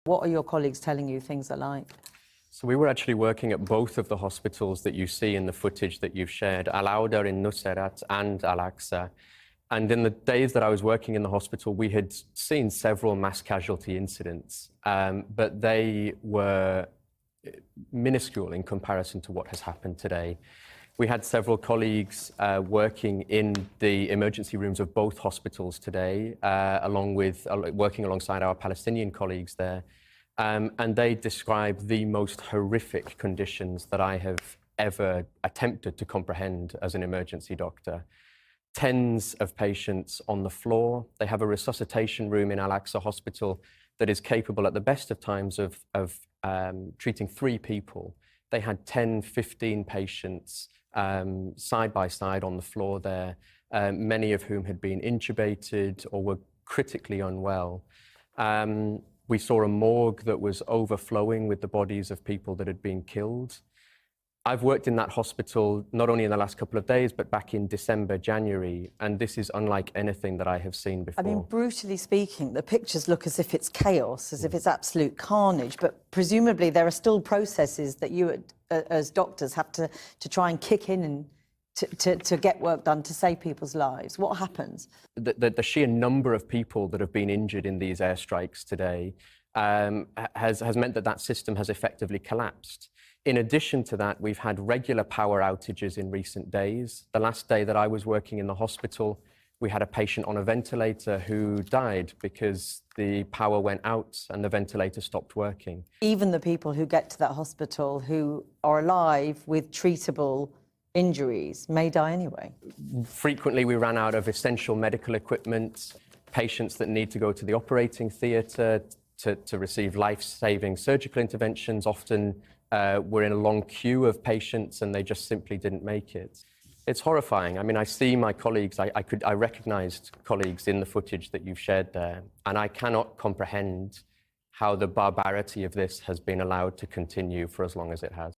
What are your colleagues telling you things are like? So we were actually working at both of the hospitals that you see in the footage that you've shared, Al-Auda in Nusayrat and Al-Aqsa. And in the days that I was working in the hospital, we had seen several mass casualty incidents, but they were minuscule in comparison to what has happened today. We had several colleagues working in the emergency rooms of both hospitals today, working alongside our Palestinian colleagues there. And they describe the most horrific conditions that I have ever attempted to comprehend as an emergency doctor. Tens of patients on the floor. They have a resuscitation room in Al-Aqsa Hospital that is capable at the best of times of treating 3 people. They had 10, 15 patients side by side on the floor there, many of whom had been intubated or were critically unwell. We saw a morgue that was overflowing with the bodies of people that had been killed. I've worked in that hospital not only in the last couple of days, but back in December, January, and this is unlike anything that I have seen before. I mean, brutally speaking, the pictures look as if it's chaos, as if it's absolute carnage, but presumably there are still processes that you as doctors have to try and kick in and to get work done to save people's lives. What happens? The sheer number of people that have been injured in these airstrikes today has meant that system has effectively collapsed. In addition to that, we've had regular power outages in recent days. The last day that I was working in the hospital, we had a patient on a ventilator who died because the power went out and the ventilator stopped working. Even the people who get to that hospital who are alive with treatable injuries may die anyway. Frequently, we ran out of essential medical equipment, patients that need to go to the operating theatre to receive life-saving surgical interventions. Often we're in a long queue of patients and they just simply didn't make it. It's horrifying. I mean, I see my colleagues, I recognized colleagues in the footage that you've shared there, and I cannot comprehend how the barbarity of this has been allowed to continue for as long as it has.